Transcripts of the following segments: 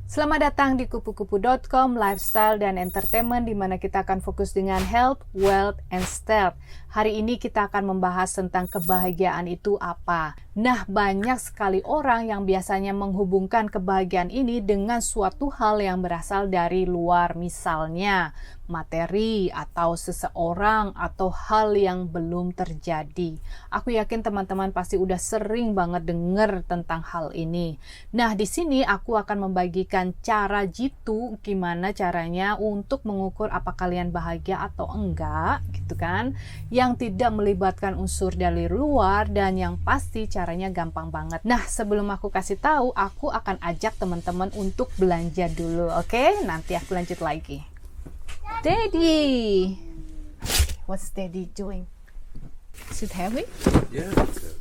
Selamat datang di kupu-kupu.com, lifestyle dan entertainment di mana kita akan fokus dengan health, wealth, and stealth. Hari ini kita akan membahas tentang kebahagiaan itu apa. Nah, banyak sekali orang yang biasanya menghubungkan kebahagiaan ini dengan suatu hal yang berasal dari luar, misalnya materi atau seseorang atau hal yang belum terjadi. Aku yakin teman-teman pasti udah sering banget dengar tentang hal ini. Nah, di sini aku akan membagikan cara jitu, gimana caranya untuk mengukur apa kalian bahagia atau enggak, gitu kan, yang tidak melibatkan unsur dari luar dan yang pasti caranya gampang banget. Nah, sebelum aku kasih tahu, aku akan ajak teman-teman untuk belanja dulu, oke? Nanti aku lanjut lagi. Daddy, what's Daddy doing? Is it heavy? Yeah, it's good.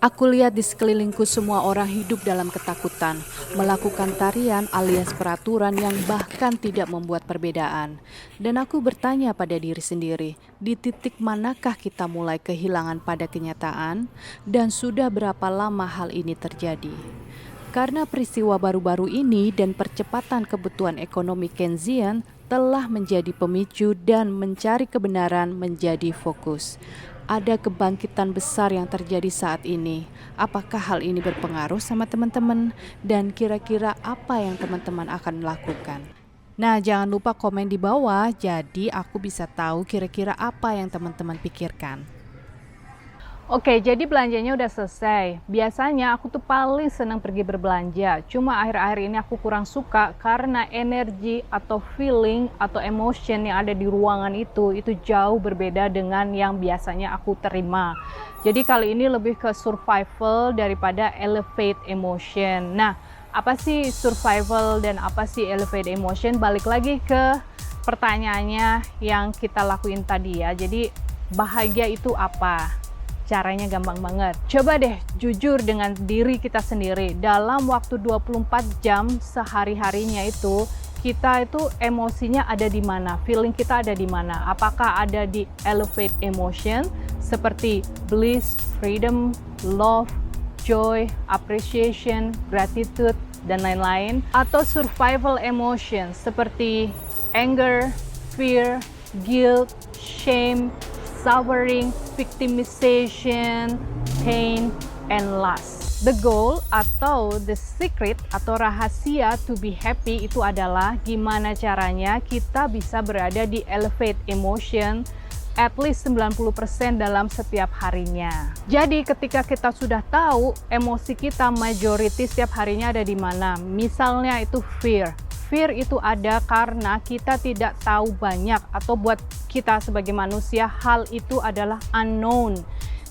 Aku lihat di sekelilingku semua orang hidup dalam ketakutan, melakukan tarian alias peraturan yang bahkan tidak membuat perbedaan. Dan aku bertanya pada diri sendiri, di titik manakah kita mulai kehilangan pada kenyataan dan sudah berapa lama hal ini terjadi? Karena peristiwa baru-baru ini dan percepatan kebutuhan ekonomi Keynesian telah menjadi pemicu dan mencari kebenaran menjadi fokus. Ada kebangkitan besar yang terjadi saat ini. Apakah hal ini berpengaruh sama teman-teman? Dan kira-kira apa yang teman-teman akan lakukan? Nah, jangan lupa komen di bawah, jadi aku bisa tahu kira-kira apa yang teman-teman pikirkan. Oke, jadi belanjanya udah selesai. Biasanya aku tuh paling senang pergi berbelanja. Cuma akhir-akhir ini aku kurang suka karena energi atau feeling atau emotion yang ada di ruangan itu jauh berbeda dengan yang biasanya aku terima. Jadi kali ini lebih ke survival daripada elevate emotion. Nah, apa sih survival dan apa sih elevate emotion? Balik lagi ke pertanyaannya yang kita lakuin tadi ya. Jadi bahagia itu apa? Caranya gampang banget. Coba deh jujur dengan diri kita sendiri. Dalam waktu 24 jam sehari-harinya itu, kita itu emosinya ada di mana? Feeling kita ada di mana? Apakah ada di elevate emotion seperti bliss, freedom, love, joy, appreciation, gratitude, dan lain-lain? Atau survival emotion seperti anger, fear, guilt, shame, suffering, victimization, pain, and loss. The goal atau the secret atau rahasia to be happy itu adalah gimana caranya kita bisa berada di elevate emotion at least 90% dalam setiap harinya. Jadi ketika kita sudah tahu emosi kita majority setiap harinya ada di mana, misalnya itu fear. Fear itu ada karena kita tidak tahu banyak atau buat kita sebagai manusia hal itu adalah unknown.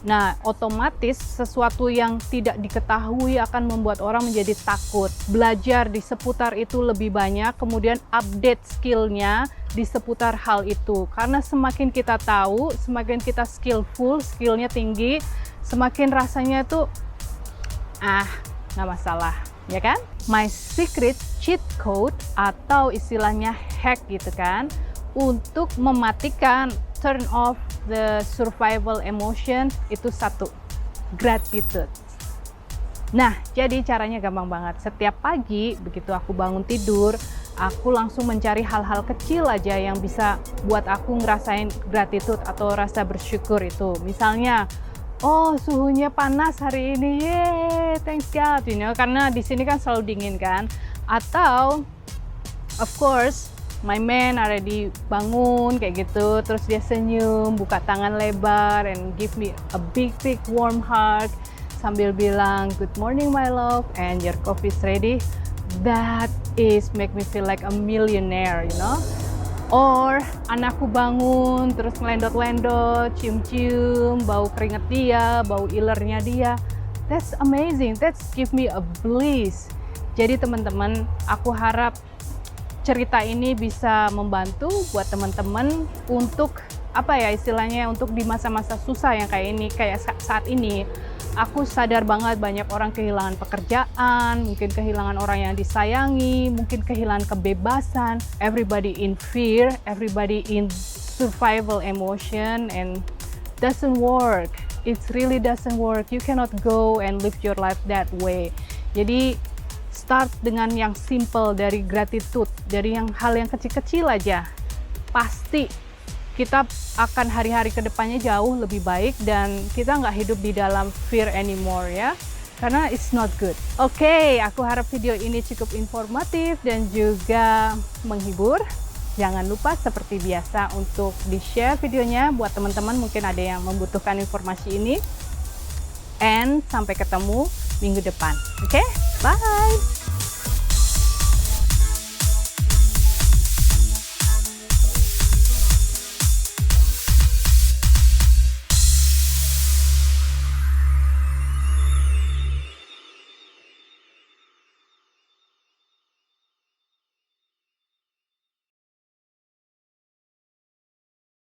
Nah, otomatis sesuatu yang tidak diketahui akan membuat orang menjadi takut. Belajar di seputar itu lebih banyak, kemudian update skillnya di seputar hal itu. Karena semakin kita tahu, semakin kita skillful, skillnya tinggi, semakin rasanya itu nggak masalah, ya kan? My secret cheat code atau istilahnya hack gitu kan, untuk mematikan turn off the survival emotion itu satu, gratitude. Nah, jadi caranya gampang banget. Setiap pagi begitu aku bangun tidur, aku langsung mencari hal-hal kecil aja yang bisa buat aku ngerasain gratitude atau rasa bersyukur itu. Misalnya, oh suhunya panas hari ini, yeay, thanks God, karena di sini kan selalu dingin kan. Atau, of course, my man already bangun kayak gitu, terus dia senyum, buka tangan lebar, and give me a big warm hug, sambil bilang, good morning my love, and your coffee is ready. That is make me feel like a millionaire, Or anakku bangun terus ngelendot-lendot, cium-cium, bau keringet dia, bau ilernya dia. That's amazing, that's give me a bliss. Jadi teman-teman, aku harap cerita ini bisa membantu buat teman-teman untuk apa ya istilahnya, untuk di masa-masa susah yang kayak ini, kayak saat ini, aku sadar banget banyak orang kehilangan pekerjaan, mungkin kehilangan orang yang disayangi, mungkin kehilangan kebebasan, everybody in fear, everybody in survival emotion, and doesn't work. It really doesn't work. You cannot go and live your life that way. Jadi start dengan yang simple, dari gratitude, dari hal yang kecil-kecil aja. Pasti kita akan hari-hari kedepannya jauh lebih baik dan kita nggak hidup di dalam fear anymore ya. Karena it's not good. Oke, aku harap video ini cukup informatif dan juga menghibur. Jangan lupa seperti biasa untuk di-share videonya buat teman-teman, mungkin ada yang membutuhkan informasi ini. And sampai ketemu minggu depan. Oke? Bye!